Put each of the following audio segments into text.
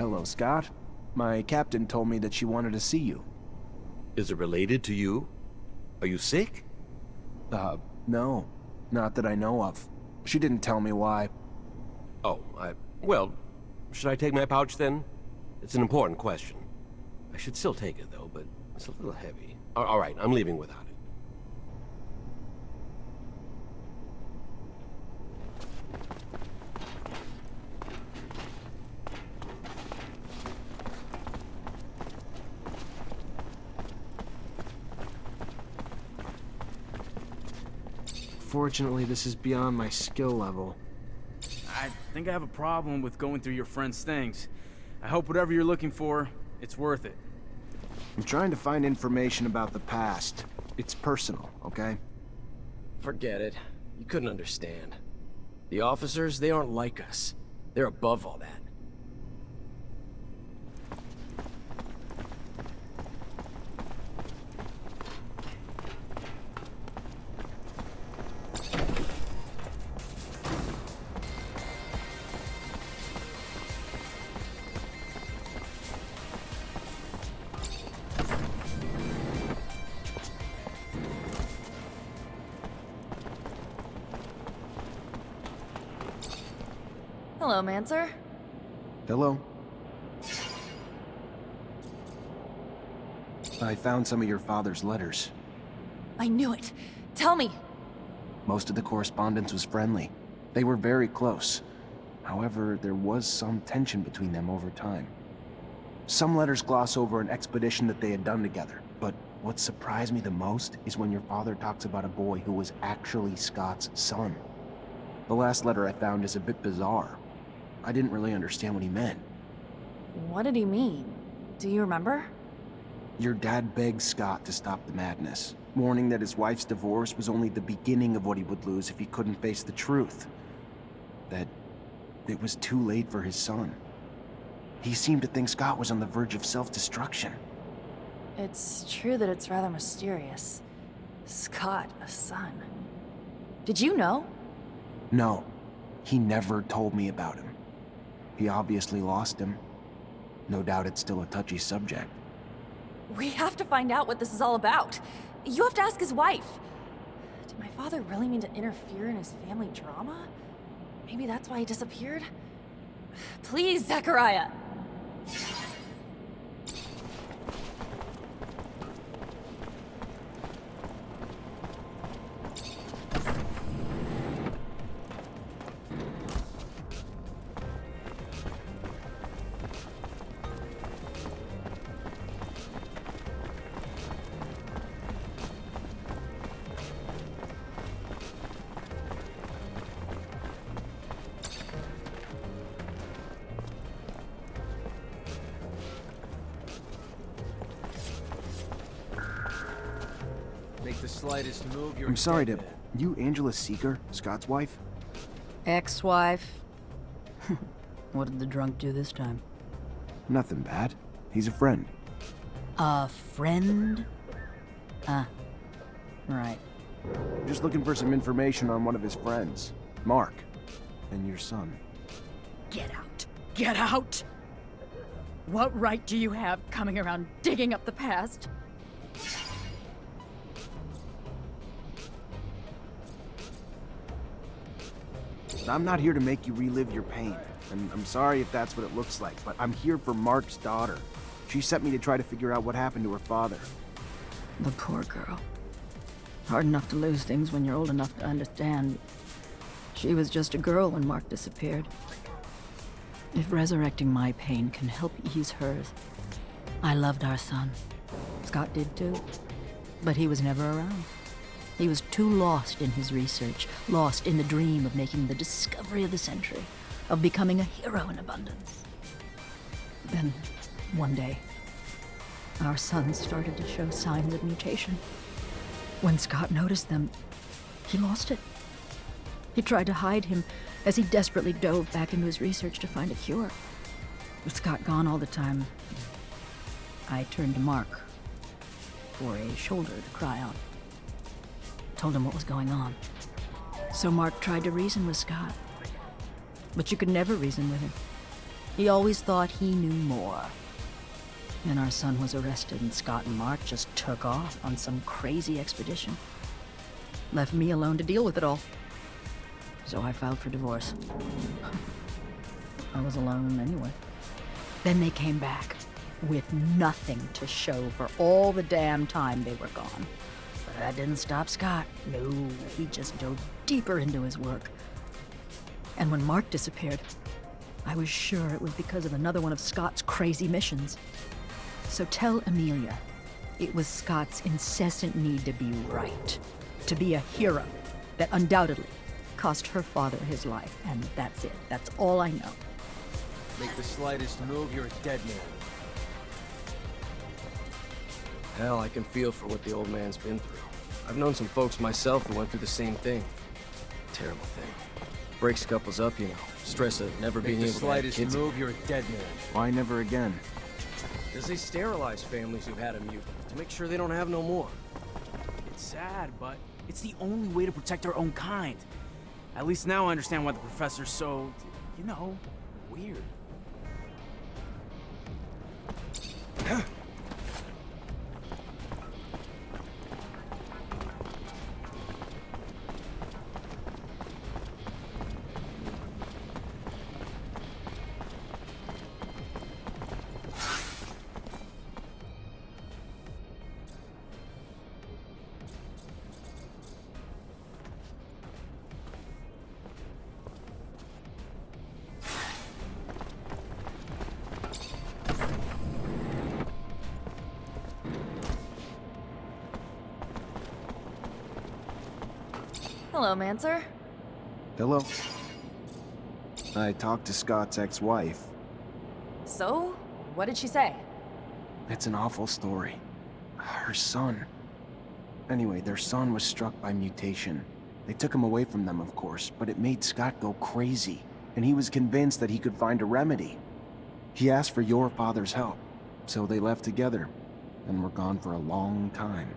Hello, Scott. My captain told me that she wanted to see you. Is it related to you? Are you sick? No. Not that I know of. She didn't tell me why. Oh, well, should I take my pouch then? It's an important question. I should still take it though, but it's a little heavy. All right, I'm leaving without it. Fortunately, this is beyond my skill level. I think I have a problem with going through your friend's things. I hope whatever you're looking for, it's worth it. I'm trying to find information about the past. It's personal, okay? Forget it. You couldn't understand. The officers, they aren't like us. They're above all that. Hello, Mancer. Hello? I found some of your father's letters. I knew it. Tell me. Most of the correspondence was friendly. They were very close. However, there was some tension between them over time. Some letters gloss over an expedition that they had done together, but what surprised me the most is when your father talks about a boy who was actually Scott's son. The last letter I found is a bit bizarre. I didn't really understand what he meant. What did he mean? Do you remember? Your dad begged Scott to stop the madness, warning that his wife's divorce was only the beginning of what he would lose if he couldn't face the truth. That it was too late for his son. He seemed to think Scott was on the verge of self-destruction. It's true that it's rather mysterious. Scott, a son. Did you know? No, he never told me about him. He obviously lost him. No doubt it's still a touchy subject. We have to find out what this is all about. You have to ask his wife. Did my father really mean to interfere in his family drama? Maybe that's why he disappeared? Please, Zechariah! Make the slightest move, you're I'm sorry to... dead. You Angela Seeker, Scott's wife? Ex-wife? What did the drunk do this time? Nothing bad. He's a friend. A friend? Ah, right. Just looking for some information on one of his friends, Mark, and your son. Get out! Get out! What right do you have coming around digging up the past? I'm not here to make you relive your pain, and I'm sorry if that's what it looks like, but I'm here for Mark's daughter. She sent me to try to figure out what happened to her father. The poor girl. Hard enough to lose things when you're old enough to understand. She was just a girl when Mark disappeared. If resurrecting my pain can help ease hers. I loved our son. Scott did too. But he was never around. He was too lost in his research, lost in the dream of making the discovery of the century, of becoming a hero in abundance. Then, one day, our son started to show signs of mutation. When Scott noticed them, he lost it. He tried to hide him as he desperately dove back into his research to find a cure. With Scott gone all the time, I turned to Mark for a shoulder to cry on. Told him what was going on. So Mark tried to reason with Scott. But you could never reason with him. He always thought he knew more. And our son was arrested, and Scott and Mark just took off on some crazy expedition. Left me alone to deal with it all. So I filed for divorce. I was alone anyway. Then they came back with nothing to show for all the damn time they were gone. But that didn't stop Scott. No, he just dove deeper into his work. And when Mark disappeared, I was sure it was because of another one of Scott's crazy missions. So tell Amelia, it was Scott's incessant need to be right, to be a hero, that undoubtedly cost her father his life, and that's it. That's all I know. Make the slightest move, you're a dead man. Hell, I can feel for what the old man's been through. I've known some folks myself who went through the same thing. Terrible thing. Breaks couples up, you know. Stress of never being Make the able to have slightest kids. move, you're a dead man. Why never again? Because they sterilize families who've had a mutant to make sure they don't have no more. It's sad, but it's the only way to protect our own kind. At least now I understand why the professor's so, you know, weird. Hello, Mancer. Hello? I talked to Scott's ex-wife. So, what did she say? It's an awful story. Her son. Anyway, their son was struck by mutation. They took him away from them, of course, but it made Scott go crazy, and he was convinced that he could find a remedy. He asked for your father's help, so they left together, and were gone for a long time.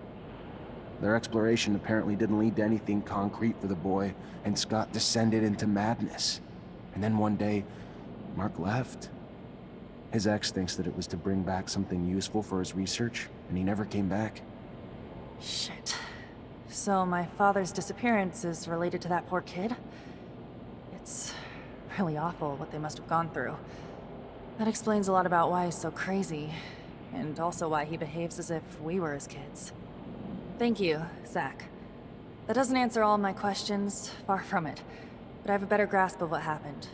Their exploration apparently didn't lead to anything concrete for the boy, and Scott descended into madness. And then one day, Mark left. His ex thinks that it was to bring back something useful for his research, and he never came back. Shit. So my father's disappearance is related to that poor kid? It's really awful what they must have gone through. That explains a lot about why he's so crazy, and also why he behaves as if we were his kids. Thank you, Zach. That doesn't answer all of my questions, far from it, but I have a better grasp of what happened.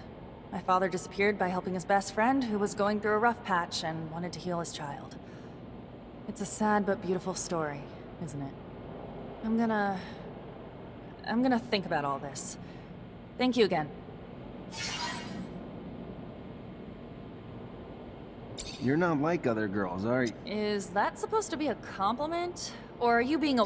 My father disappeared by helping his best friend, who was going through a rough patch and wanted to heal his child. It's a sad but beautiful story, isn't it? I'm gonna think about all this. Thank you again. You're not like other girls, are you? Is that supposed to be a compliment? Or are you being a...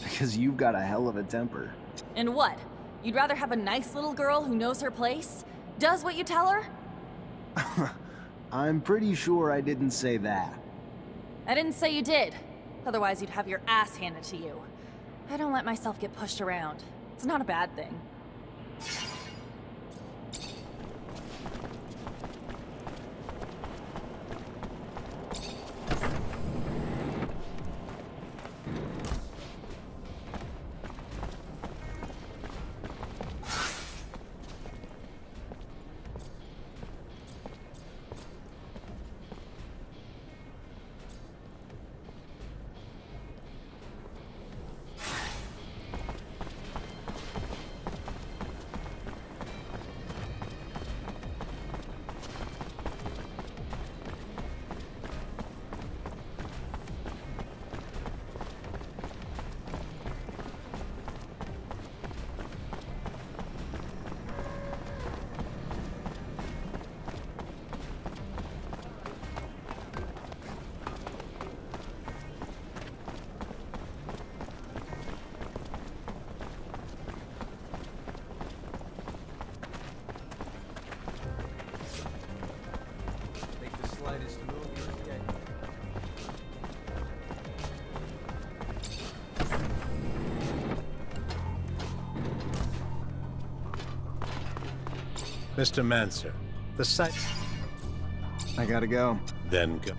Because you've got a hell of a temper. And what? You'd rather have a nice little girl who knows her place? Does what you tell her? I'm pretty sure I didn't say that. I didn't say you did. Otherwise you'd have your ass handed to you. I don't let myself get pushed around. It's not a bad thing. Mr. Mancer, the site... I gotta go. Then go.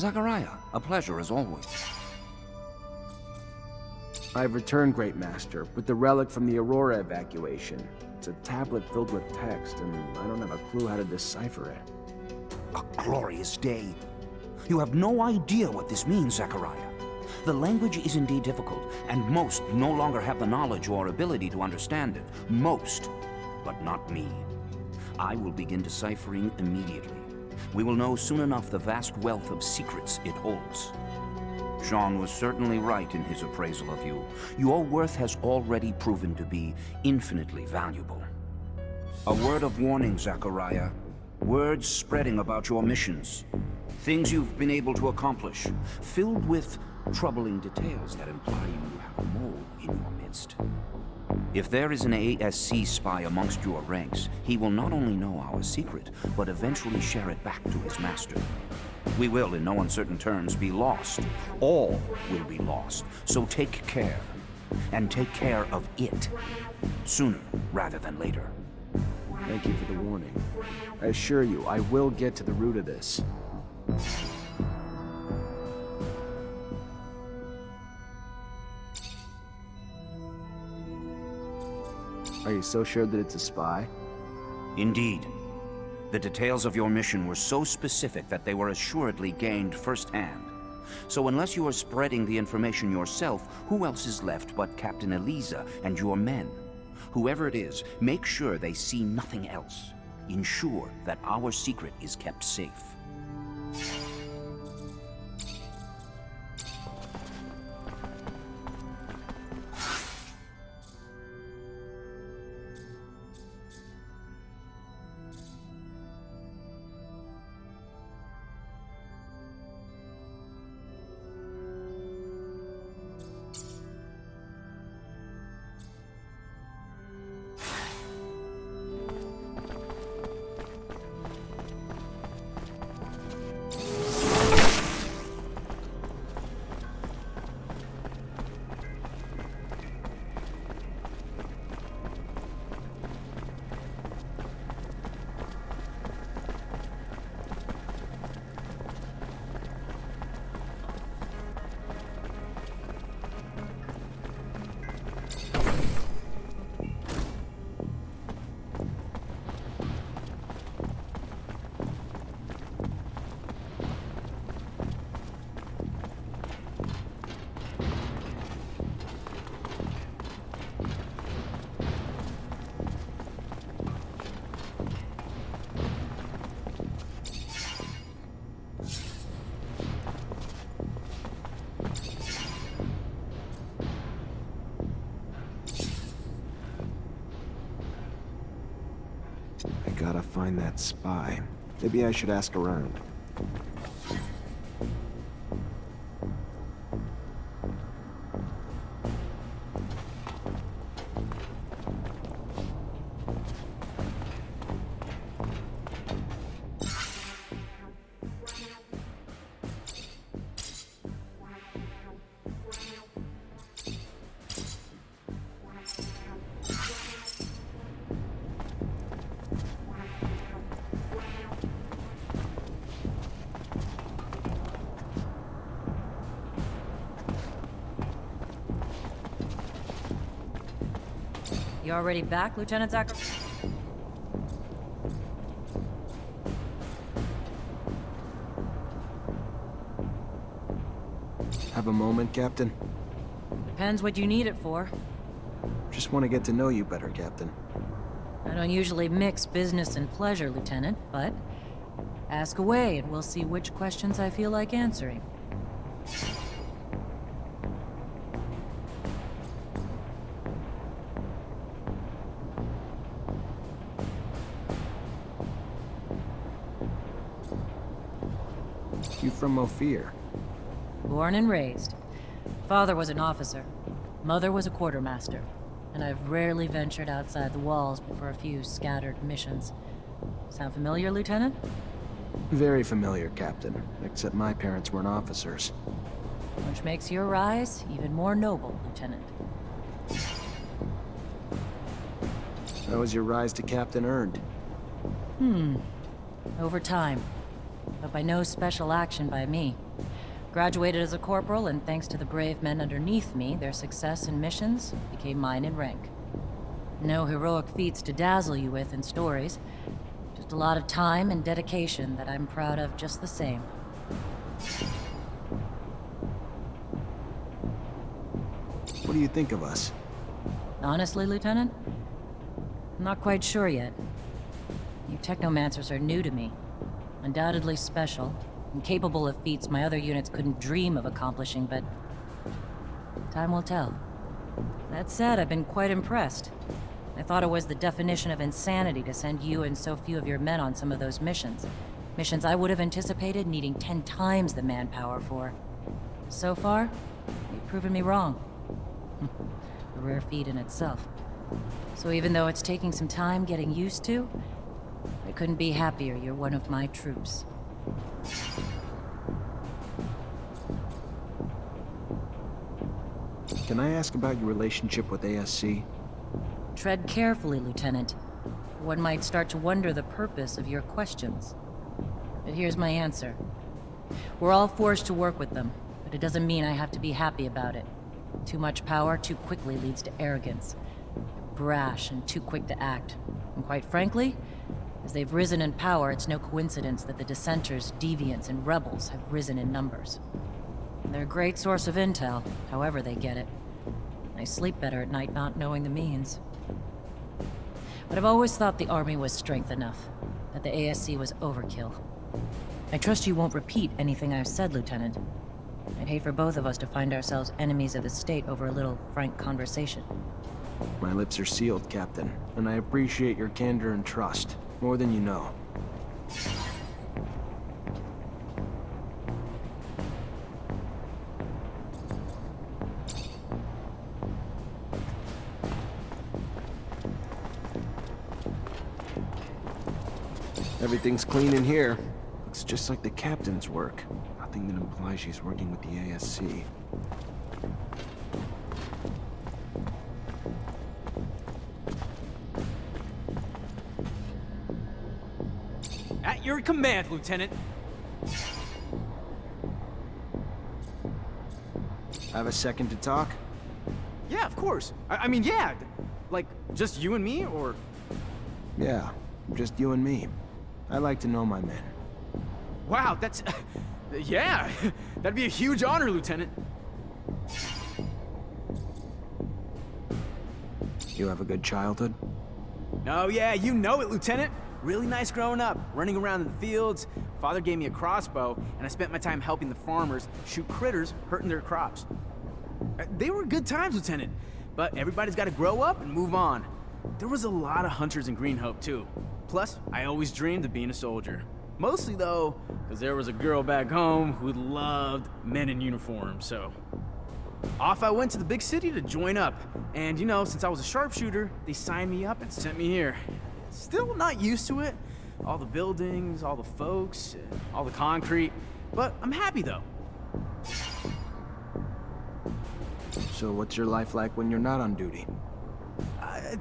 Zachariah, a pleasure as always. I've returned, Great Master, with the relic from the Aurora evacuation. It's a tablet filled with text, and I don't have a clue how to decipher it. A glorious day. You have no idea what this means, Zachariah. The language is indeed difficult, and most no longer have the knowledge or ability to understand it. Most, but not me. I will begin deciphering immediately. We will know soon enough the vast wealth of secrets it holds. Jean was certainly right in his appraisal of you. Your worth has already proven to be infinitely valuable. A word of warning, Zachariah. Words spreading about your missions. Things you've been able to accomplish, filled with troubling details that imply you have a mole in your midst. If there is an ASC spy amongst your ranks, he will not only know our secret, but eventually share it back to his master. We will, in no uncertain terms, be lost. All will be lost. So take care. And take care of it. Sooner rather than later. Thank you for the warning. I assure you, I will get to the root of this. Are you so sure that it's a spy? Indeed. The details of your mission were so specific that they were assuredly gained firsthand. So unless you are spreading the information yourself, who else is left but Captain Eliza and your men? Whoever it is, make sure they see nothing else. Ensure that our secret is kept safe. Gotta find that spy. Maybe I should ask around. You already back, Lieutenant Zachary? Have a moment, Captain? Depends what you need it for. Just want to get to know you better, Captain. I don't usually mix business and pleasure, Lieutenant, but ask away and we'll see which questions I feel like answering. You from Ophir? Born and raised. Father was an officer. Mother was a quartermaster. And I've rarely ventured outside the walls but for a few scattered missions. Sound familiar, Lieutenant? Very familiar, Captain. Except my parents weren't officers. Which makes your rise even more noble, Lieutenant. How was your rise to Captain earned? Over time. But by no special action by me. Graduated as a corporal, and thanks to the brave men underneath me, their success in missions became mine in rank. No heroic feats to dazzle you with in stories. Just a lot of time and dedication that I'm proud of just the same. What do you think of us? Honestly, Lieutenant? I'm not quite sure yet. You Technomancers are new to me. Undoubtedly special, and capable of feats my other units couldn't dream of accomplishing, but time will tell. That said, I've been quite impressed. I thought it was the definition of insanity to send you and so few of your men on some of those missions. Missions I would have anticipated needing 10 times the manpower for. So far, you've proven me wrong. A rare feat in itself. So even though it's taking some time getting used to, I couldn't be happier you're one of my troops. Can I ask about your relationship with ASC? Tread carefully, Lieutenant. One might start to wonder the purpose of your questions. But here's my answer. We're all forced to work with them, but it doesn't mean I have to be happy about it. Too much power too quickly leads to arrogance. Brash and too quick to act. And quite frankly, as they've risen in power, it's no coincidence that the dissenters, deviants, and rebels have risen in numbers. They're a great source of intel, however they get it. I sleep better at night not knowing the means. But I've always thought the army was strength enough, that the ASC was overkill. I trust you won't repeat anything I've said, Lieutenant. I'd hate for both of us to find ourselves enemies of the state over a little frank conversation. My lips are sealed, Captain, and I appreciate your candor and trust, more than you know. Everything's clean in here. Looks just like the captain's work. Nothing that implies she's working with the ASC. At your command, Lieutenant. Have a second to talk? Yeah, of course. I mean, yeah. Like, just you and me, or... Yeah, just you and me. I like to know my men. Wow, that's... yeah, that'd be a huge honor, Lieutenant. You have a good childhood? Oh yeah, you know it, Lieutenant. Really nice growing up, running around in the fields. Father gave me a crossbow, and I spent my time helping the farmers shoot critters hurting their crops. They were good times, Lieutenant, but everybody's got to grow up and move on. there was a lot of hunters in Green Hope, too. Plus, I always dreamed of being a soldier. Mostly, though, because there was a girl back home who loved men in uniform, so... Off I went to the big city to join up. And, you know, since I was a sharpshooter, they signed me up and sent me here. Still not used to it. All the buildings, all the folks, all the concrete. But I'm happy, though. So what's your life like when you're not on duty?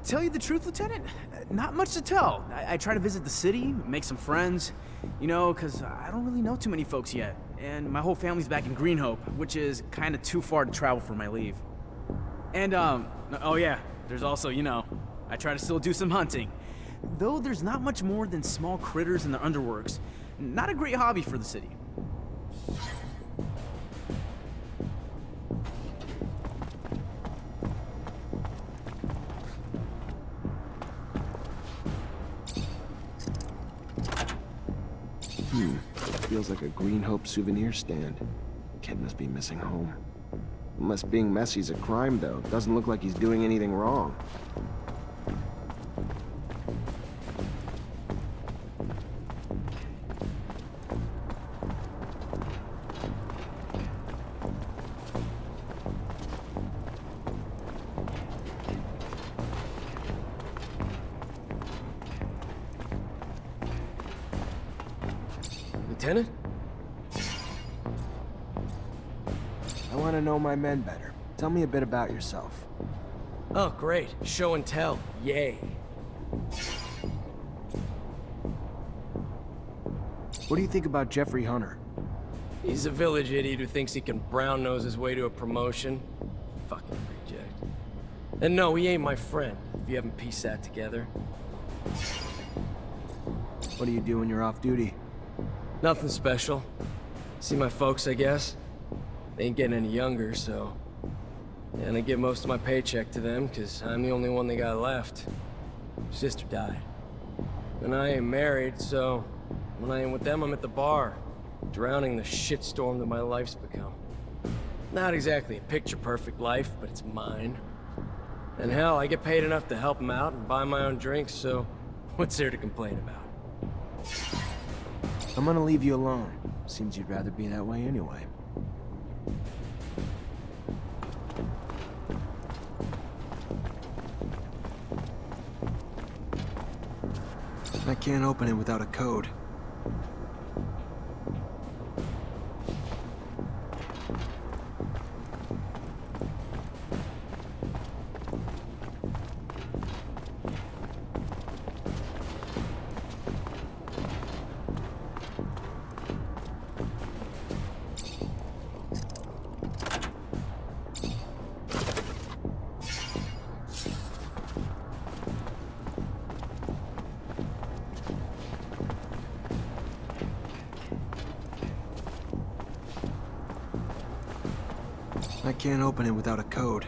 Tell you the truth, Lieutenant, not much to tell. I try to visit the city, make some friends, you know, because I don't really know too many folks yet. And my whole family's back in Green Hope, which is kind of too far to travel for my leave. And, oh yeah, there's also, you know, I try to still do some hunting. Though there's not much more than small critters in the underworks. Not a great hobby for the city. Feels like a Green Hope souvenir stand. Kid must be missing home. Unless being messy's a crime, though. Doesn't look like he's doing anything wrong. Lieutenant? I want to know my men better. Tell me a bit about yourself. Oh, great. Show and tell. Yay. What do you think about Jeffrey Hunter? He's a village idiot who thinks he can brown nose his way to a promotion. Fucking reject. And no, he ain't my friend, if you haven't pieced that together. What do you do when you're off duty? Nothing special. See my folks, I guess. They ain't getting any younger, so... Yeah, and I give most of my paycheck to them, because I'm the only one they got left. Sister died. And I ain't married, so... When I ain't with them, I'm at the bar, drowning the shitstorm that my life's become. Not exactly a picture-perfect life, but it's mine. And hell, I get paid enough to help them out and buy my own drinks, so... What's there to complain about? I'm gonna leave you alone. Seems you'd rather be that way anyway. I can't open it without a code. I can't open it without a code.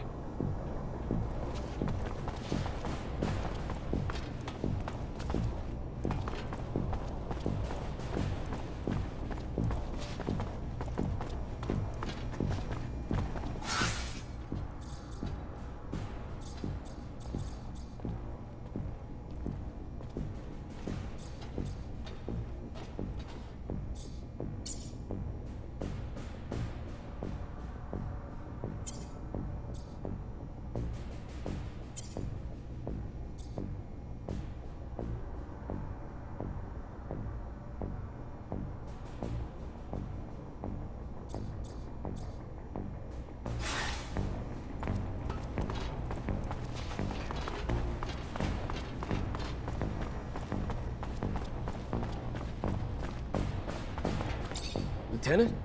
Lieutenant?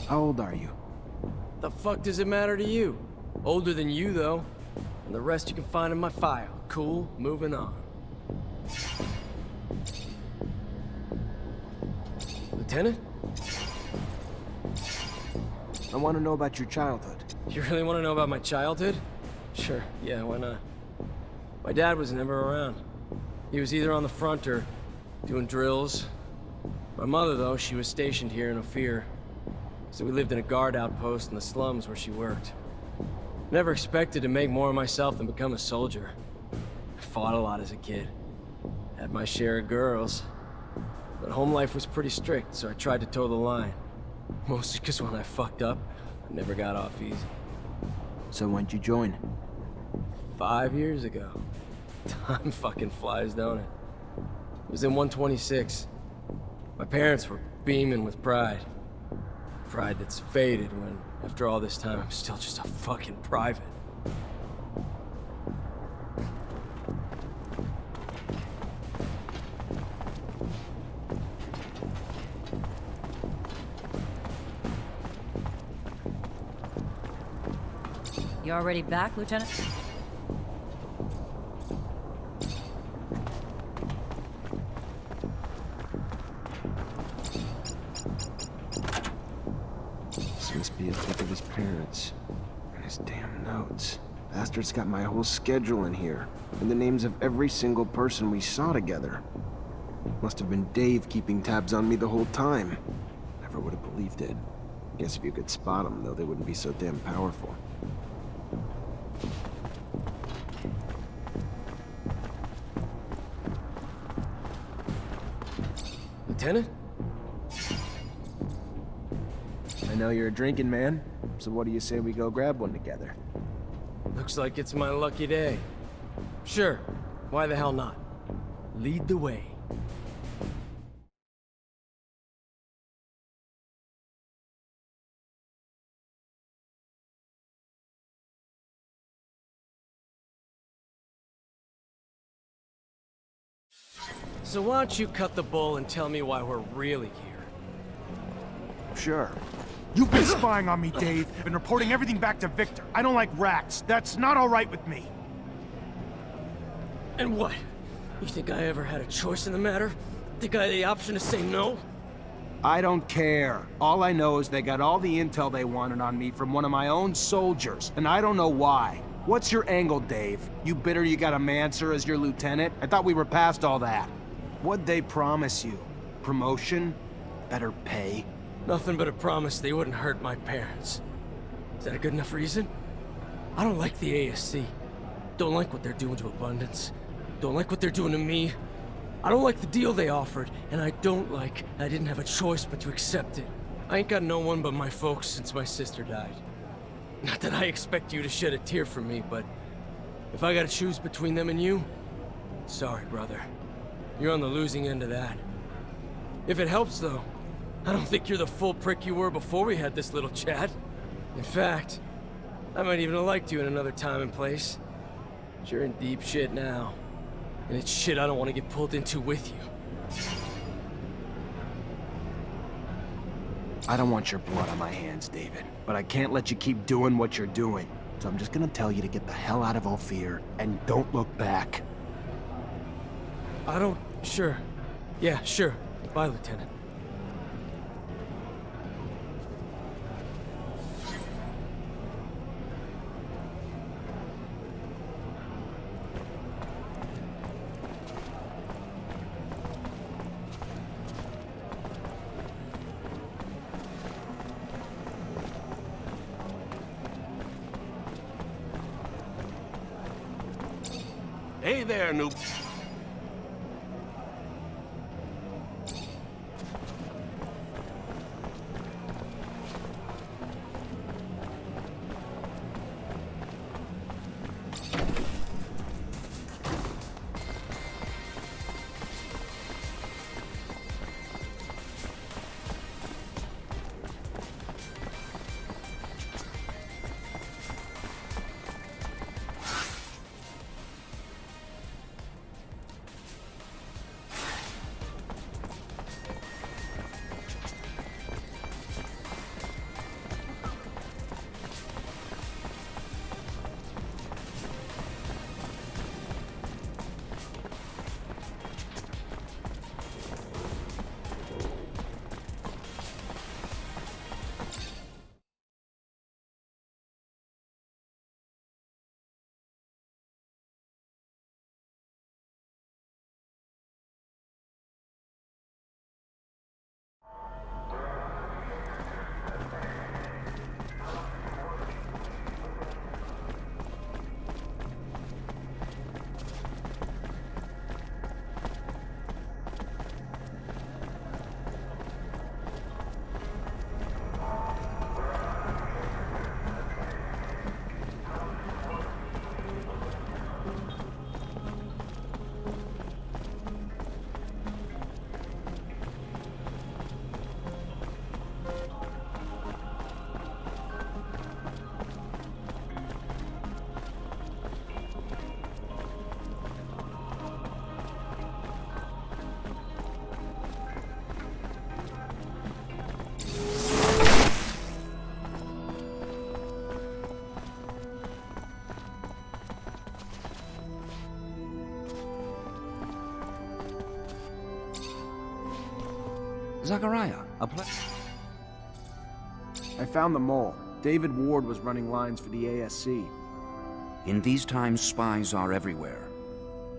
How old are you? The fuck does it matter to you? Older than you, though. And the rest you can find in my file. Cool, moving on. Lieutenant? I want to know about your childhood. You really want to know about my childhood? Sure, yeah, why not? My dad was never around. He was either on the front or doing drills. My mother, though, she was stationed here in Ophir. So we lived in a guard outpost in the slums where she worked. Never expected to make more of myself than become a soldier. I fought a lot as a kid. Had my share of girls. But home life was pretty strict, so I tried to toe the line. Mostly because when I fucked up, I never got off easy. So when'd you join? 5 years ago. Time fucking flies, don't it? It was in 126. My parents were beaming with pride. Pride that's faded when, after all this time, I'm still just a fucking private. You already back, Lieutenant? This must be a pic of his parents. And his damn notes. Bastard's got my whole schedule in here. And the names of every single person we saw together. Must have been Dave keeping tabs on me the whole time. Never would have believed it. Guess if you could spot them, though, they wouldn't be so damn powerful. Lieutenant? I know you're a drinking man, so what do you say we go grab one together? Looks like it's my lucky day. Sure, why the hell not? Lead the way. So why don't you cut the bull and tell me why we're really here? Sure. You've been spying on me, Dave, and reporting everything back to Victor. I don't like rats. That's not all right with me. And what? You think I ever had a choice in the matter? Think I had the option to say no? I don't care. All I know is they got all the intel they wanted on me from one of my own soldiers, and I don't know why. What's your angle, Dave? You bitter you got a Mancer as your lieutenant? I thought we were past all that. What'd they promise you? Promotion? Better pay? Nothing but a promise they wouldn't hurt my parents. Is that a good enough reason? I don't like the ASC. Don't like what they're doing to Abundance. Don't like what they're doing to me. I don't like the deal they offered, and I don't like I didn't have a choice but to accept it. I ain't got no one but my folks since my sister died. Not that I expect you to shed a tear for me, but if I gotta choose between them and you, sorry, brother. You're on the losing end of that. If it helps, though, I don't think you're the full prick you were before we had this little chat. In fact, I might even have liked you in another time and place. But you're in deep shit now. And it's shit I don't want to get pulled into with you. I don't want your blood on my hands, David, but I can't let you keep doing what you're doing. So I'm just gonna tell you to get the hell out of Ophir and don't look back. I don't... Sure. Yeah, sure. Bye, Lieutenant. Hey there, noob. Zachariah, I found the mole. David Ward was running lines for the ASC. In these times, spies are everywhere.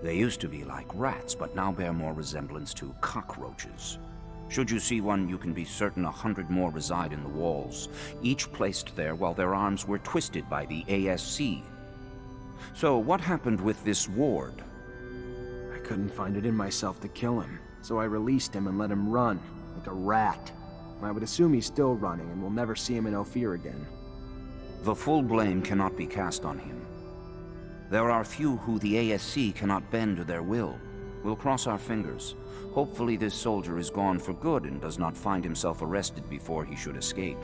They used to be like rats, but now bear more resemblance to cockroaches. Should you see one, you can be certain 100 more reside in the walls, each placed there while their arms were twisted by the ASC. So what happened with this Ward? I couldn't find it in myself to kill him, so I released him and let him run, like a rat. I would assume he's still running, and we'll never see him in Ophir again. The full blame cannot be cast on him. There are few who the ASC cannot bend to their will. We'll cross our fingers. Hopefully this soldier is gone for good and does not find himself arrested before he should escape.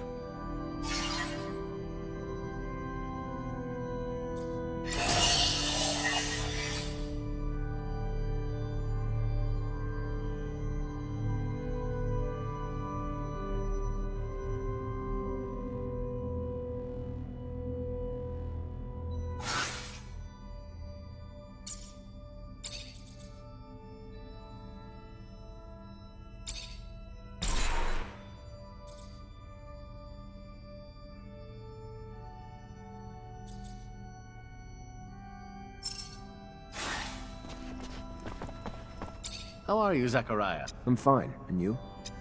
How are you, Zachariah? I'm fine. And you?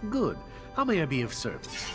Good. How may I be of service?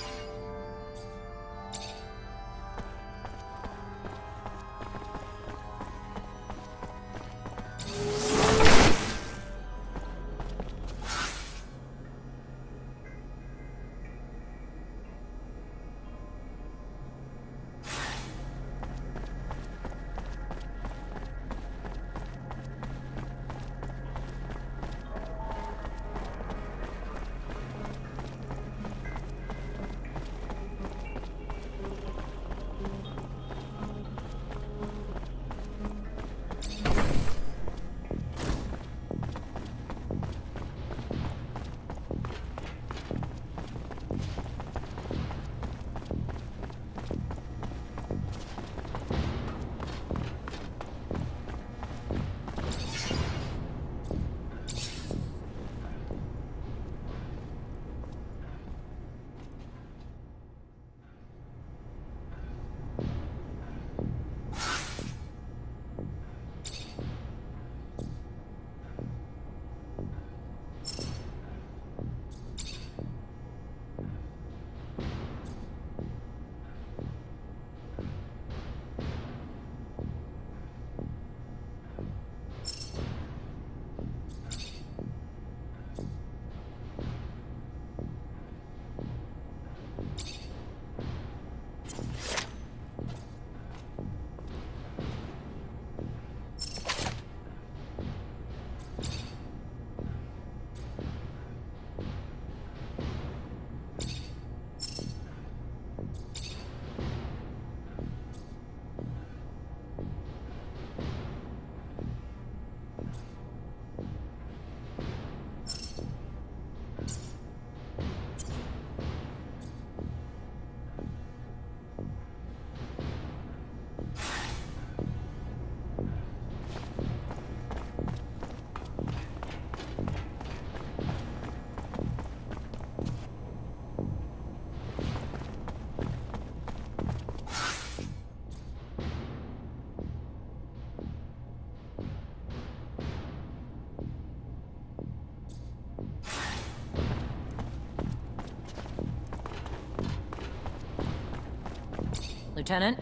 Lieutenant,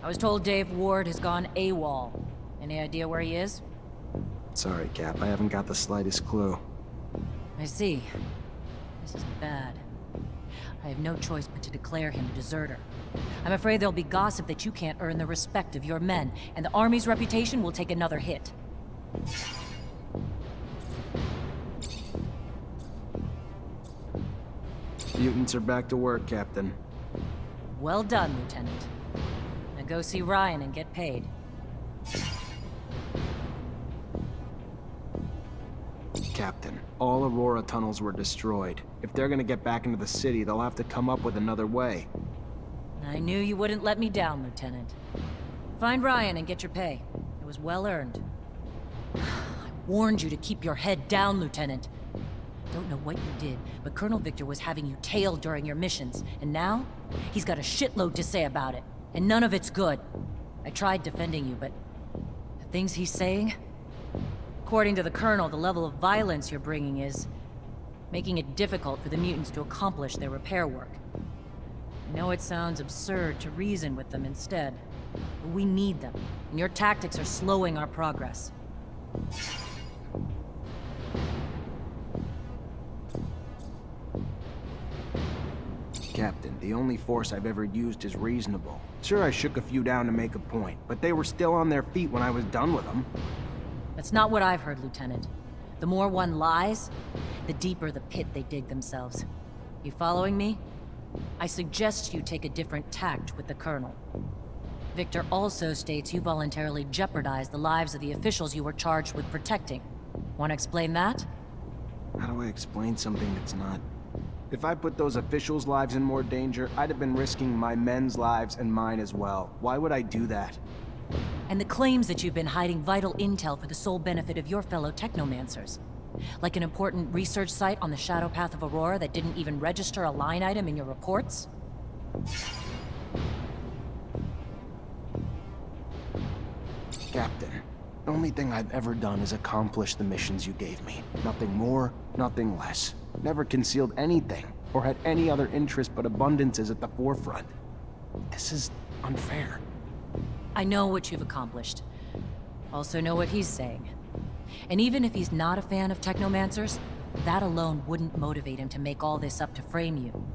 I was told Dave Ward has gone AWOL. Any idea where he is? Sorry, Cap. I haven't got the slightest clue. I see. This is bad. I have no choice but to declare him a deserter. I'm afraid there'll be gossip that you can't earn the respect of your men, and the Army's reputation will take another hit. Mutants are back to work, Captain. Well done, Lieutenant. Now go see Ryan and get paid. Captain, all Aurora tunnels were destroyed. If they're gonna get back into the city, they'll have to come up with another way. I knew you wouldn't let me down, Lieutenant. Find Ryan and get your pay. It was well earned. I warned you to keep your head down, Lieutenant. don't know what you did, but Colonel Victor was having you tailed during your missions, and now he's got a shitload to say about it, and none of it's good. I tried defending you, but the things he's saying... According to the Colonel, the level of violence you're bringing is making it difficult for the mutants to accomplish their repair work. I know it sounds absurd to reason with them instead, but we need them, and your tactics are slowing our progress. Captain, the only force I've ever used is reasonable. Sure, I shook a few down to make a point, but they were still on their feet when I was done with them. That's not what I've heard, Lieutenant. The more one lies, the deeper the pit they dig themselves. You following me? I suggest you take a different tact with the Colonel. Victor also states you voluntarily jeopardized the lives of the officials you were charged with protecting. Want to explain that? How do I explain something that's not... If I put those officials' lives in more danger, I'd have been risking my men's lives and mine as well. Why would I do that? And the claims that you've been hiding vital intel for the sole benefit of your fellow Technomancers. Like an important research site on the shadow path of Aurora that didn't even register a line item in your reports? Captain, the only thing I've ever done is accomplish the missions you gave me. Nothing more, nothing less. Never concealed anything, or had any other interest but abundances at the forefront. This is unfair. I know what you've accomplished. Also know what he's saying. And even if he's not a fan of Technomancers, that alone wouldn't motivate him to make all this up to frame you.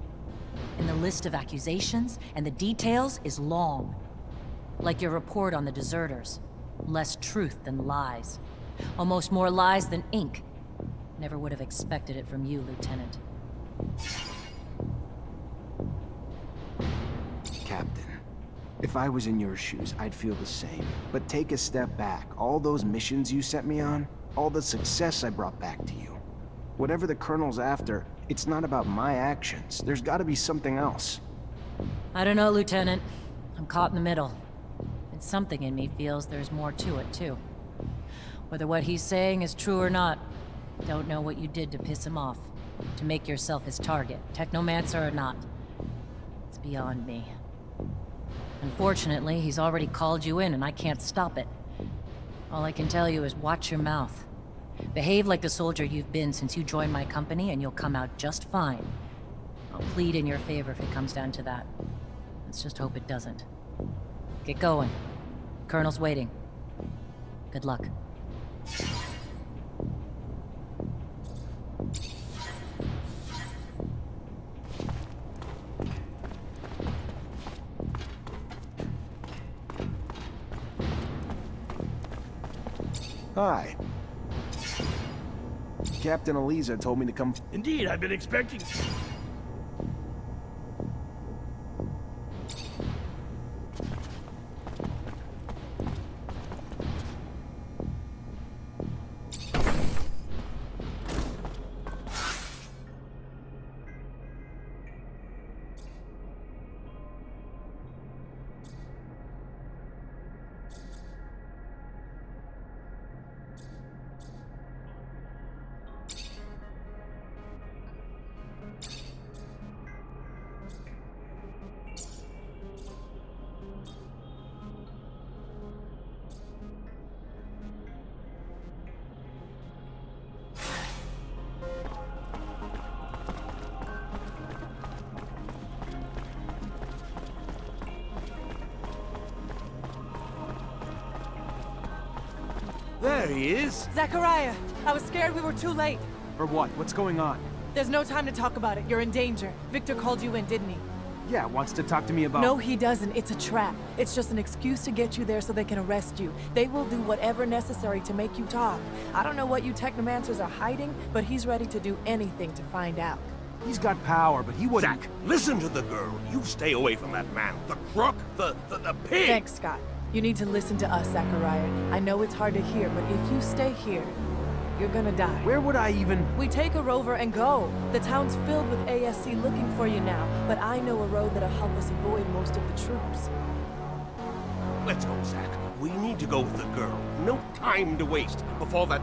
And the list of accusations and the details is long. Like your report on the deserters. Less truth than lies. Almost more lies than ink. Never would have expected it from you, Lieutenant. Captain, if I was in your shoes, I'd feel the same. But take a step back. All those missions you sent me on, all the success I brought back to you. Whatever the Colonel's after, it's not about my actions. There's gotta be something else. I don't know, Lieutenant. I'm caught in the middle. And something in me feels there's more to it, too. Whether what he's saying is true or not, don't know what you did to piss him off. To make yourself his target, Technomancer or not. It's beyond me. Unfortunately, he's already called you in and I can't stop it. All I can tell you is watch your mouth. Behave like the soldier you've been since you joined my company and you'll come out just fine. I'll plead in your favor if it comes down to that. Let's just hope it doesn't. Get going. Colonel's waiting. Good luck. Hi. Captain Eliza told me to come... Indeed, I've been expecting... There he is! Zachariah! I was scared we were too late. For what? What's going on? There's no time to talk about it. You're in danger. Victor called you in, didn't he? Yeah, wants to talk to me about... No, he doesn't. It's a trap. It's just an excuse to get you there so they can arrest you. They will do whatever necessary to make you talk. I don't know what you Technomancers are hiding, but he's ready to do anything to find out. He's got power, but he wouldn't... Zach, listen to the girl. You stay away from that man. The crook, the pig! Thanks, Scott. You need to listen to us, Zachariah. I know it's hard to hear, but if you stay here, you're gonna die. Where would I even... We take a rover and go. The town's filled with ASC looking for you now, but I know a road that'll help us avoid most of the troops. Let's go, Zach. We need to go with the girl. No time to waste before that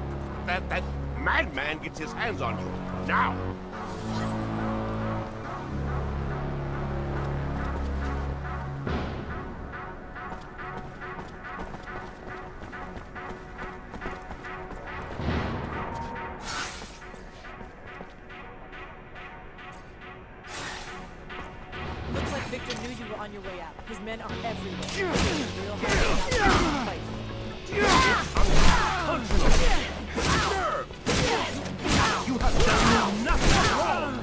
madman gets his hands on you. Now! Looks like Victor knew you were on your way out. His men are everywhere. We'll have to fight. You have done nothing wrong!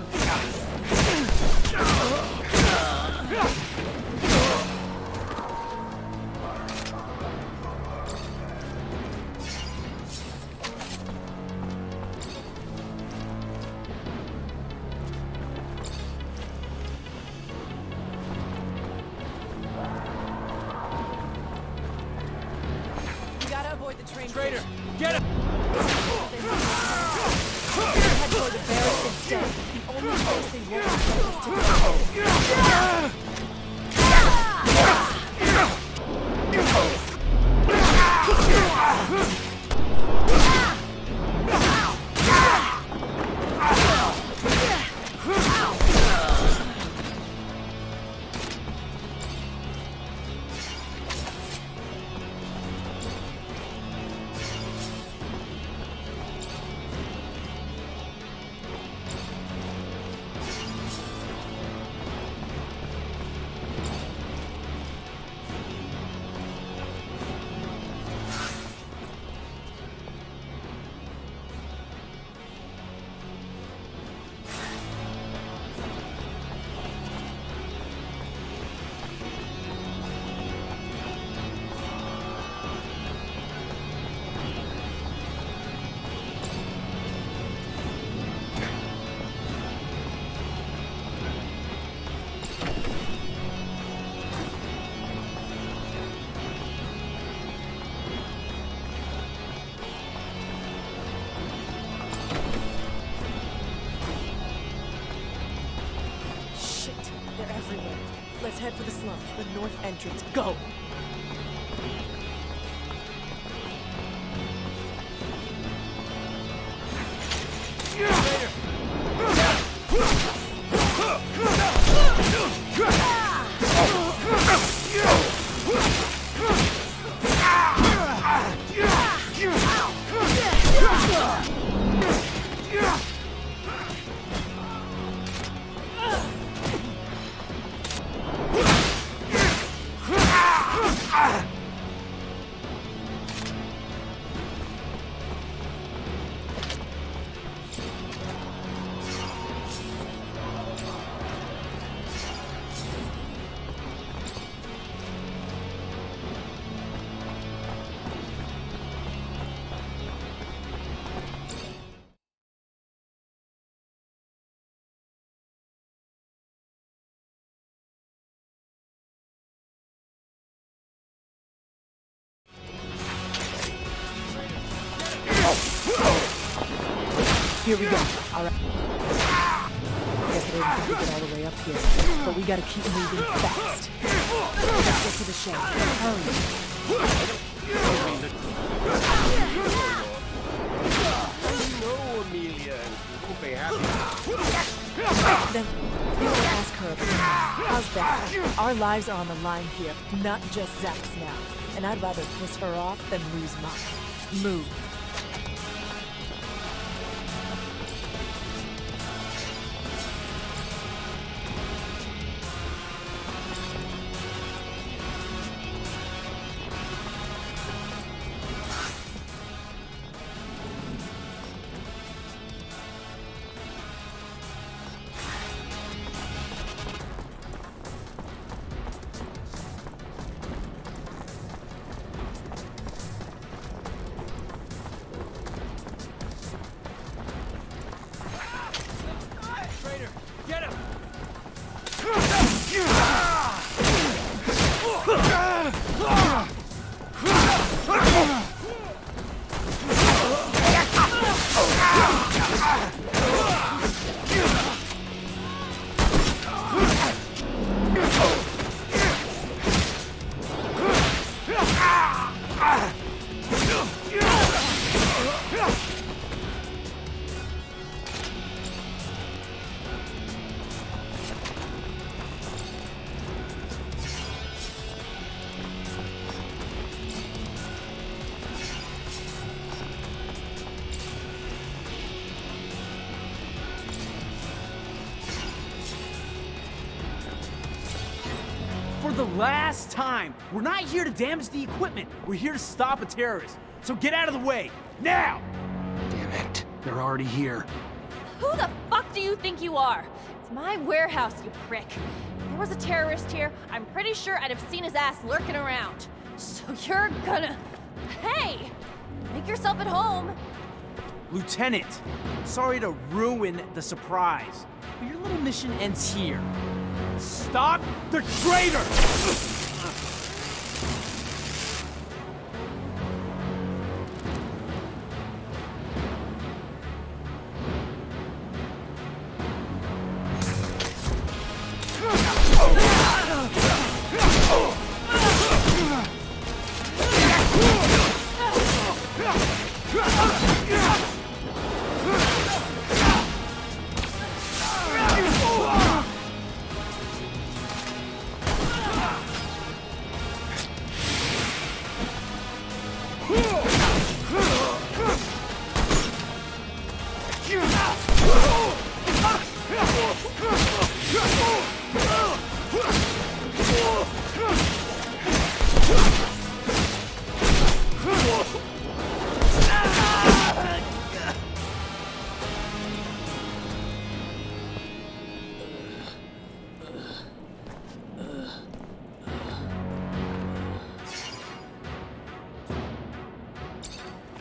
You gotta avoid the train. Traitor, station. get him! Head toward the barracks instead. The only place they won't get is to go home. They're everywhere. Let's head for the slums, the north entrance. Go! Here we go. All right. Guess I didn't think we'd get all the way up here, but we gotta keep moving fast. Let's get to the shed. Hurry. No, Amelia. You'll be happy. Then you can ask her about it. How's that? Our lives are on the line here, not just Zach's now. And I'd rather piss her off than lose mine. Move. For the last time, we're not here to damage the equipment. We're here to stop a terrorist. So get out of the way, now! Damn it. They're already here. Who the fuck do you think you are? It's my warehouse, you prick. If there was a terrorist here, I'm pretty sure I'd have seen his ass lurking around. So you're gonna... Hey! Make yourself at home. Lieutenant, sorry to ruin the surprise, but your little mission ends here. Stop the traitor!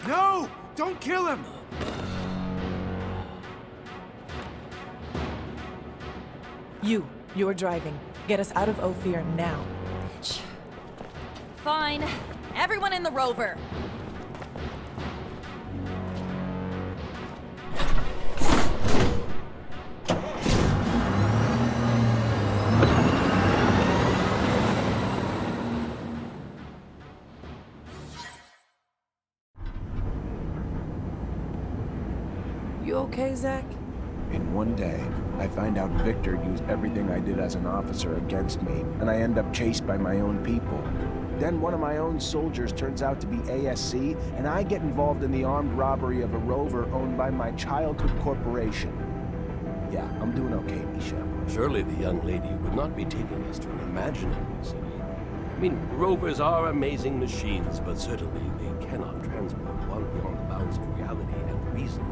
No! Don't kill him! You're driving. Get us out of Ophir now. Bitch. Fine. Everyone in the rover. You okay, Zach? In one day, I find out Victor used everything I did as an officer against me, and I end up chased by my own people. Then one of my own soldiers turns out to be ASC, and I get involved in the armed robbery of a rover owned by my childhood corporation. Yeah, I'm doing okay, Misha. Surely the young lady would not be taking us to an imaginary city. I mean, rovers are amazing machines, but certainly they cannot transport one beyond the bounds of reality and reason.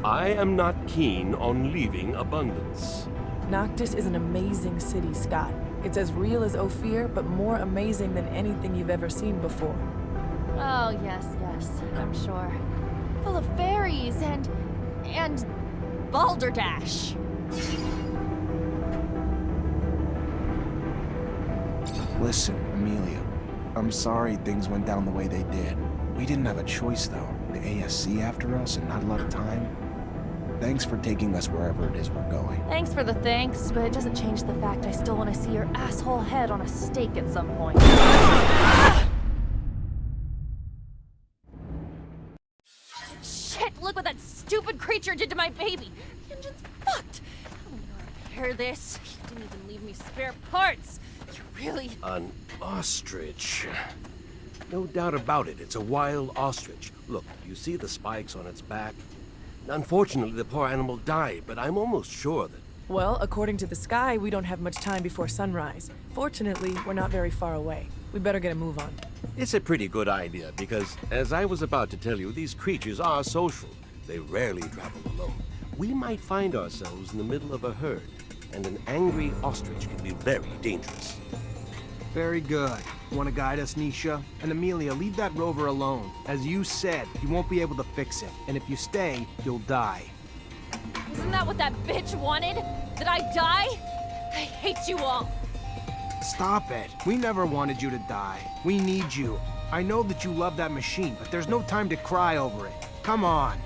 I am not keen on leaving Abundance. Noctis is an amazing city, Scott. It's as real as Ophir, but more amazing than anything you've ever seen before. Oh, yes, I'm sure. Full of fairies and balderdash. Listen, Amelia, I'm sorry things went down the way they did. We didn't have a choice, though. The ASC after us and not a lot of time. Thanks for taking us wherever it is we're going. Thanks for the thanks, but it doesn't change the fact I still want to see your asshole head on a stake at some point. Shit, look what that stupid creature did to my baby! The engine's fucked! I'm gonna repair this. You didn't even leave me spare parts! You really... An ostrich. No doubt about it, it's a wild ostrich. Look, you see the spikes on its back? Unfortunately, the poor animal died, but I'm almost sure that... Well, according to the sky, we don't have much time before sunrise. Fortunately, we're not very far away. We better get a move on. It's a pretty good idea, because, as I was about to tell you, these creatures are social. They rarely travel alone. We might find ourselves in the middle of a herd, and an angry ostrich can be very dangerous. Very good. Want to guide us, Nisha? And Amelia, leave that rover alone. As you said, you won't be able to fix it. And if you stay, you'll die. Isn't that what that bitch wanted? That I die? I hate you all. Stop it. We never wanted you to die. We need you. I know that you love that machine, but there's no time to cry over it. Come on.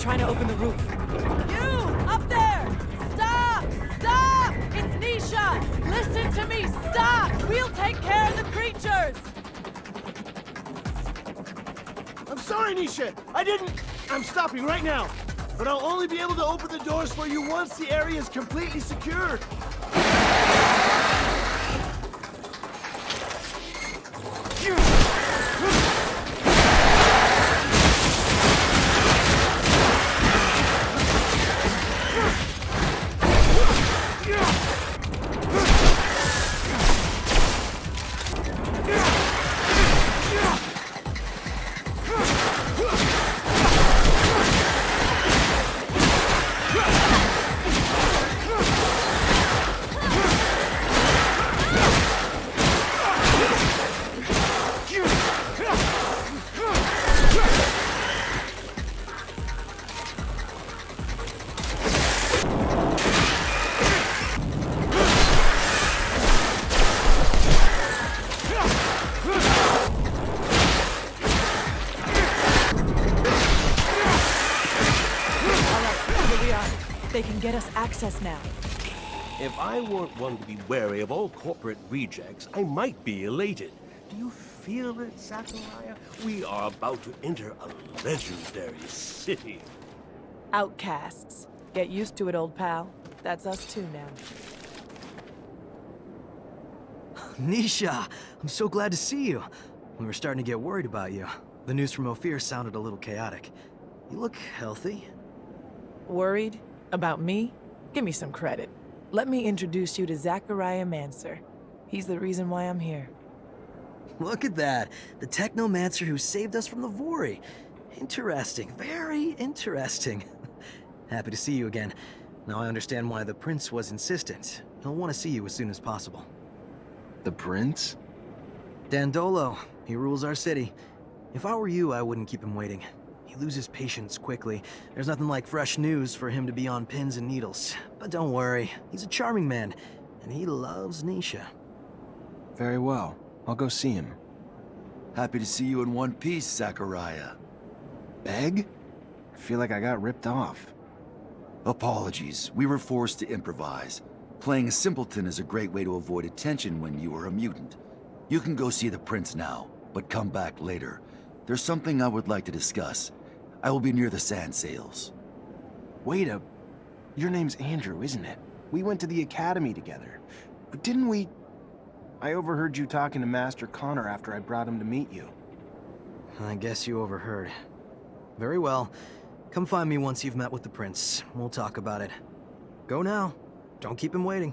trying to open the roof. You! Up there! Stop! Stop! It's Nisha! Listen to me! Stop! We'll take care of the creatures! I'm sorry, Nisha. I'm stopping right now. But I'll only be able to open the doors for you once the area is completely secured. They can get us access now. If I weren't one to be wary of all corporate rejects, I might be elated. Do you feel it, Zachariah? We are about to enter a legendary city. Outcasts. Get used to it, old pal. That's us too now. Nisha, I'm so glad to see you. We were starting to get worried about you. The news from Ophir sounded a little chaotic. You look healthy. Worried? About me? Give me some credit. Let me introduce you to Zachariah Mancer. He's the reason why I'm here. Look at that. The Technomancer who saved us from the Vori. Interesting. Very interesting. Happy to see you again. Now I understand why the Prince was insistent. He'll want to see you as soon as possible. The Prince? Dandolo. He rules our city. If I were you, I wouldn't keep him waiting. He loses patience quickly. There's nothing like fresh news for him to be on pins and needles. But don't worry, he's a charming man, and he loves Nisha. Very well. I'll go see him. Happy to see you in one piece, Zachariah. Beg? I feel like I got ripped off. Apologies. We were forced to improvise. Playing a simpleton is a great way to avoid attention when you are a mutant. You can go see the Prince now, but come back later. There's something I would like to discuss. I will be near the sand sails. Wait a... Your name's Andrew, isn't it? We went to the academy together. But didn't we... I overheard you talking to Master Connor after I brought him to meet you. I guess you overheard. Very well. Come find me once you've met with the Prince. We'll talk about it. Go now. Don't keep him waiting.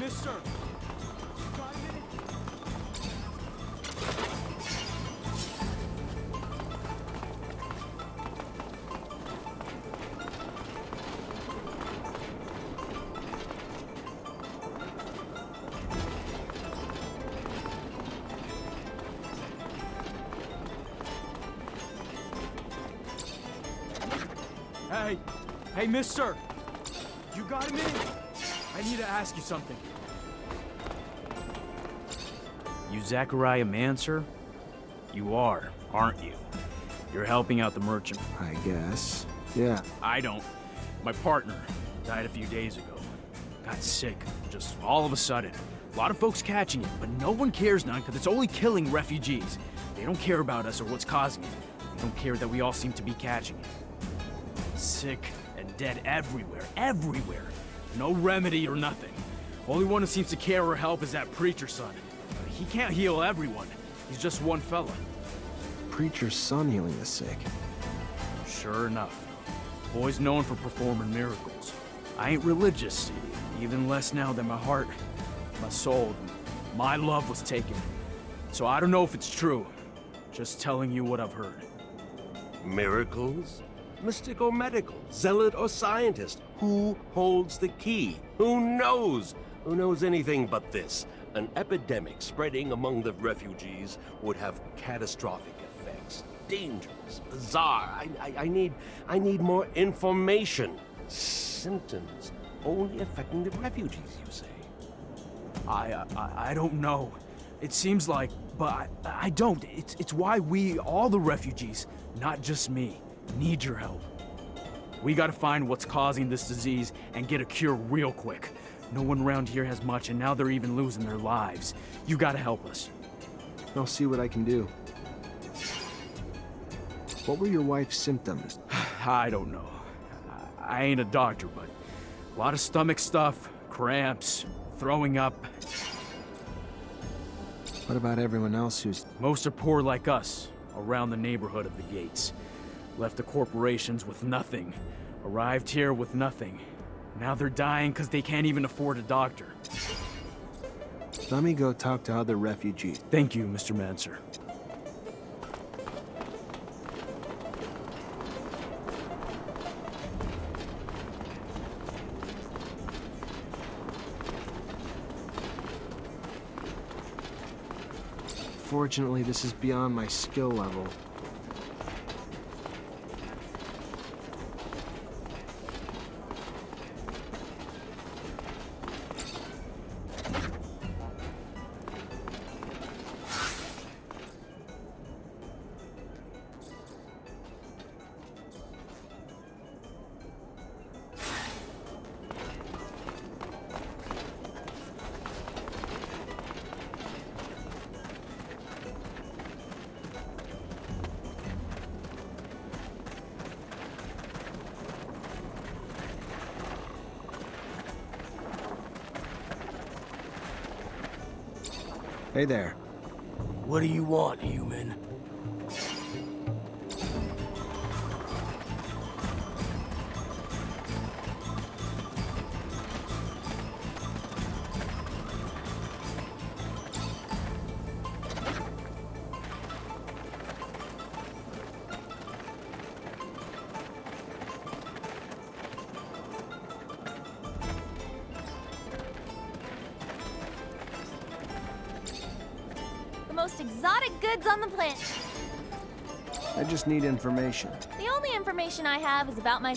mister! Hey, mister! You got a minute? I need to ask you something. You TessaraVejgan? You are, aren't you? You're helping out the merchant. I guess. Yeah. I don't. My partner died a few days ago. Got sick, just all of a sudden. A lot of folks catching it, but no one cares none because it's only killing refugees. They don't care about us or what's causing it. They don't care that we all seem to be catching it. Sick and dead everywhere, everywhere. No remedy or nothing. Only one who seems to care or help is that preacher's son. He can't heal everyone. He's just one fella. Preacher's son healing the sick. Sure enough. Boy's known for performing miracles. I ain't religious, see, even less now that my heart, my soul, my love was taken. So I don't know if it's true. Just telling you what I've heard. Miracles? Mystic or medical? Zealot or scientist? Who holds the key? Who knows? Who knows anything but this? An epidemic spreading among the refugees would have catastrophic effects. Dangerous, bizarre. I need more information. Symptoms only affecting the refugees, you say? I don't know. It seems like, but I don't. It's why we, all the refugees, not just me, need your help. We gotta find what's causing this disease and get a cure real quick. No one around here has much, and now they're even losing their lives. You gotta help us. I'll see what I can do. What were your wife's symptoms? I don't know. I ain't a doctor, but a lot of stomach stuff, cramps, throwing up. What about everyone else who's... Most are poor like us, around the neighborhood of the gates. Left the corporations with nothing. Arrived here with nothing. Now they're dying because they can't even afford a doctor. Let me go talk to other refugees. Thank you, Mr. Mancer. Fortunately, this is beyond my skill level. Hey there. What do you want, human? Most exotic goods on the planet. I just need information. The only information I have is about my...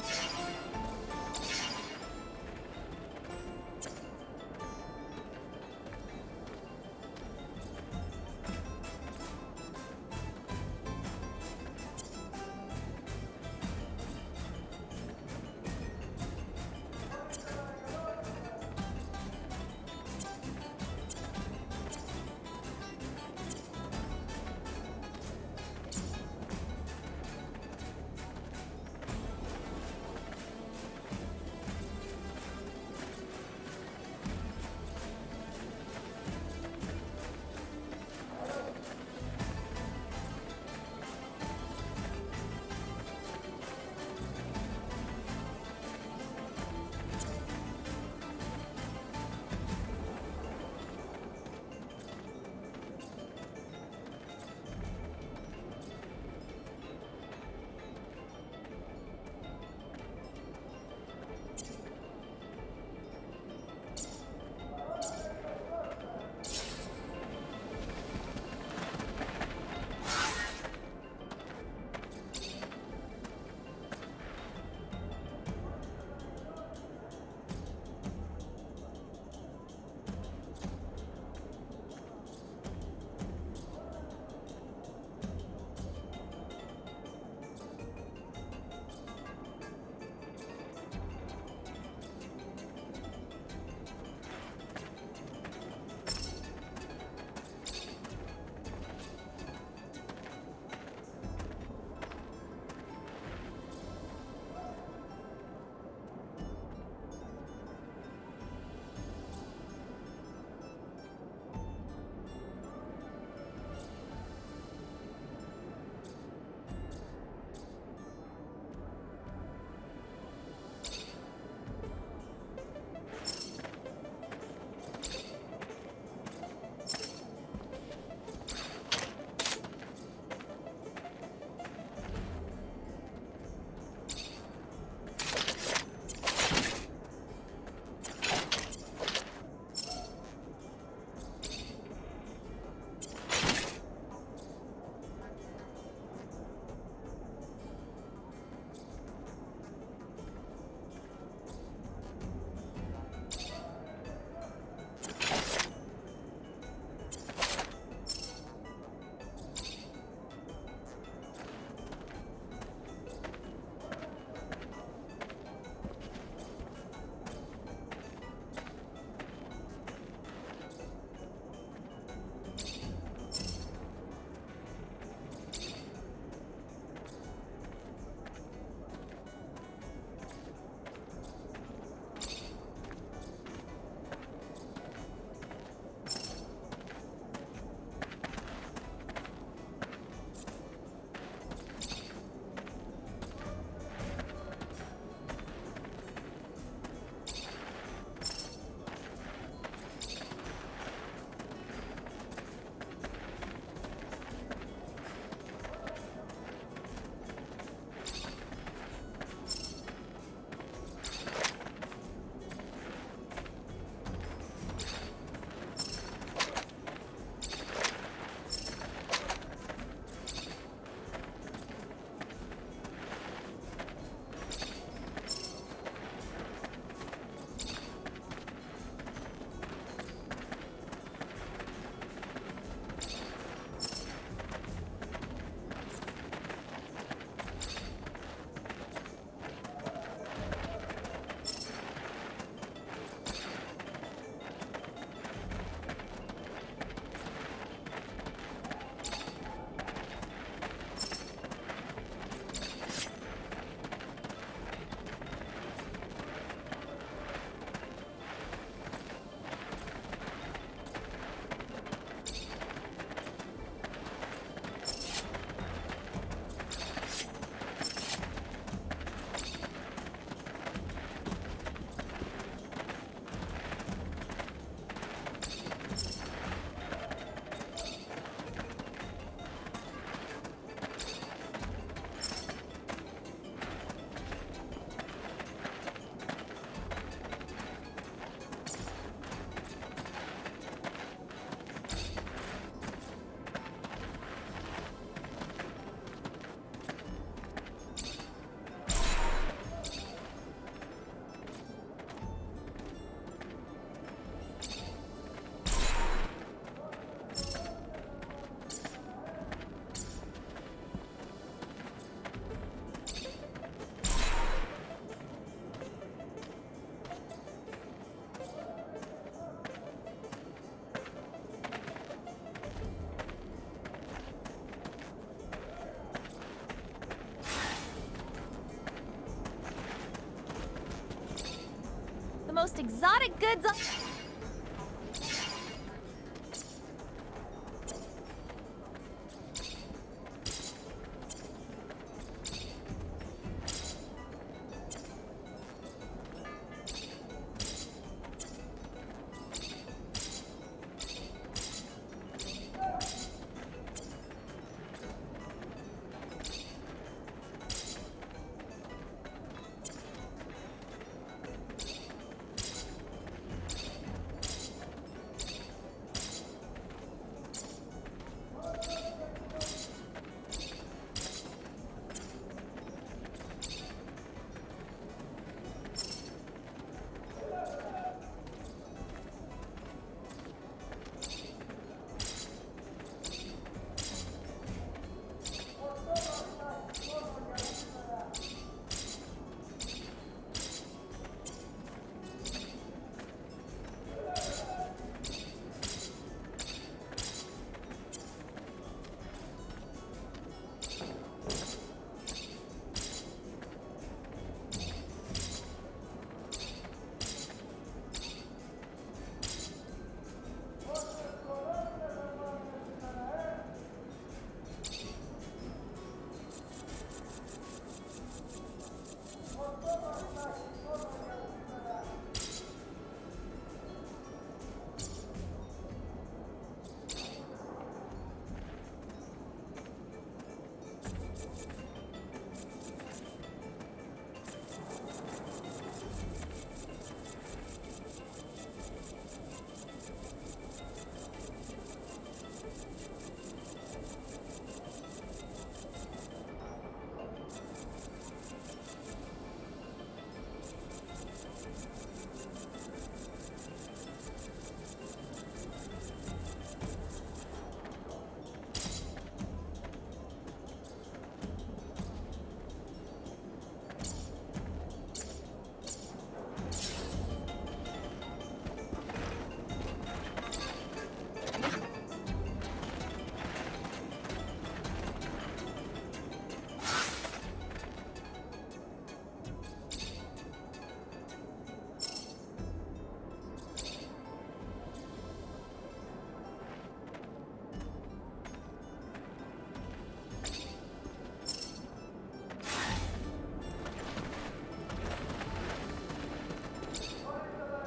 most exotic goods on...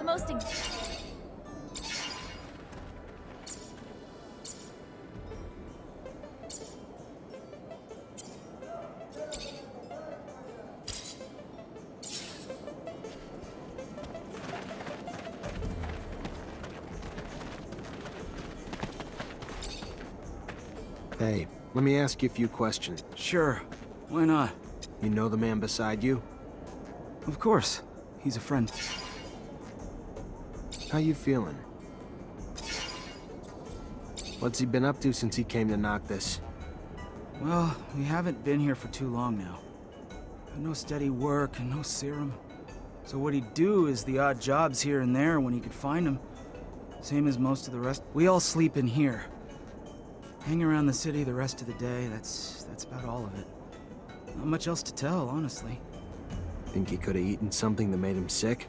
most Hey, let me ask you a few questions. Sure. Why not? You know the man beside you? Of course. He's a friend. How you feeling? What's he been up to since he came to knock this? Well, we haven't been here for too long now. No steady work and no serum. So what he'd do is the odd jobs here and there when he could find them. Same as most of the rest. We all sleep in here. Hang around the city the rest of the day, that's about all of it. Not much else to tell, honestly. Think he could have eaten something that made him sick?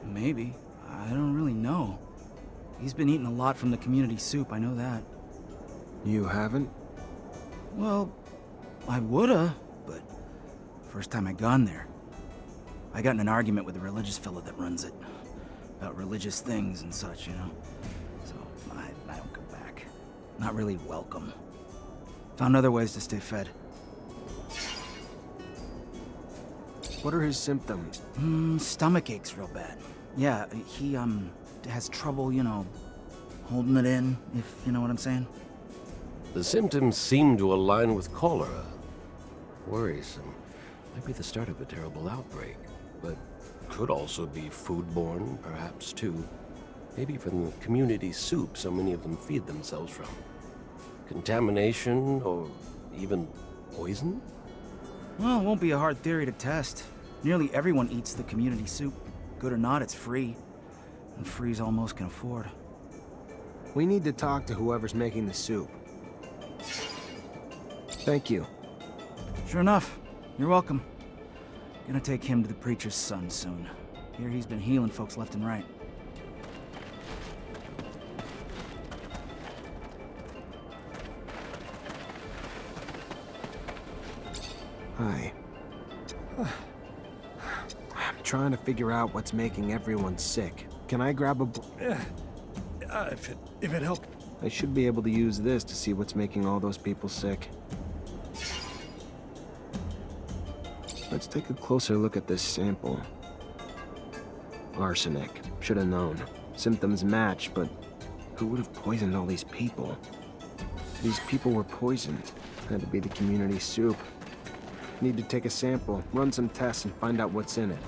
Maybe. I don't really know. He's been eating a lot from the community soup, I know that. You haven't? Well, I woulda, but first time I gone there, I got in an argument with the religious fellow that runs it. About religious things and such, you know? So, I don't go back. Not really welcome. Found other ways to stay fed. What are his symptoms? Stomach aches real bad. Yeah, he, has trouble, you know, holding it in, if you know what I'm saying. The symptoms seem to align with cholera. Worrisome. Might be the start of a terrible outbreak, but could also be foodborne, perhaps, too. Maybe from the community soup so many of them feed themselves from. Contamination, or even poison? Well, it won't be a hard theory to test. Nearly everyone eats the community soup. Good or not, it's free. And free's all most can afford. We need to talk to whoever's making the soup. Thank you. Sure enough. You're welcome. Gonna take him to the preacher's son soon. Here he's been healing folks left and right. Hi. I'm trying to figure out what's making everyone sick. Can I grab a... If it helps. I should be able to use this to see what's making all those people sick. Let's take a closer look at this sample. Arsenic. Should have known. Symptoms match, but who would have poisoned all these people? These people were poisoned. Had to be the community soup. Need to take a sample, run some tests, and find out what's in it.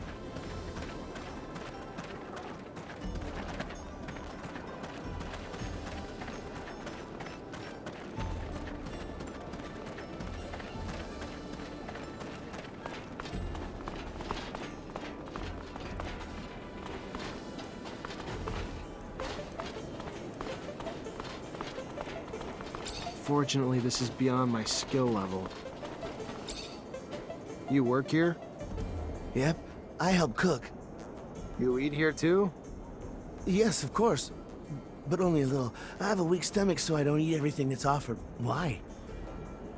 Fortunately, this is beyond my skill level. You work here? Yep, I help cook. You eat here too? Yes, of course. But only a little. I have a weak stomach, so I don't eat everything that's offered. Why?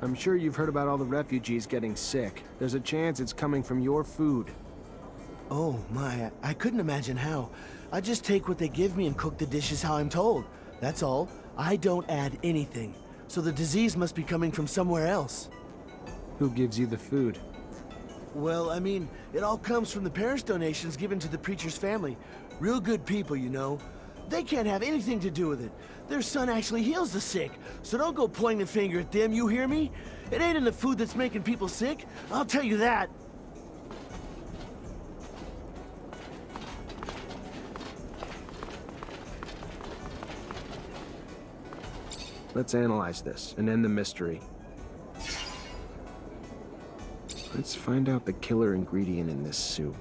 I'm sure you've heard about all the refugees getting sick. There's a chance it's coming from your food. Oh my, I couldn't imagine how. I just take what they give me and cook the dishes how I'm told. That's all. I don't add anything. So the disease must be coming from somewhere else. Who gives you the food? Well, I mean, it all comes from the parish donations given to the preacher's family. Real good people, you know. They can't have anything to do with it. Their son actually heals the sick, so don't go pointing the finger at them, you hear me? It ain't in the food that's making people sick, I'll tell you that. Let's analyze this and end the mystery. Let's find out the killer ingredient in this soup.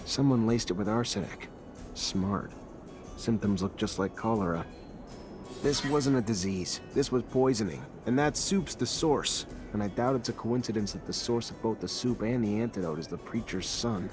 Someone laced it with arsenic. Smart. Symptoms look just like cholera. This wasn't a disease. This was poisoning. And that soup's the source. And I doubt it's a coincidence that the source of both the soup and the antidote is the preacher's son.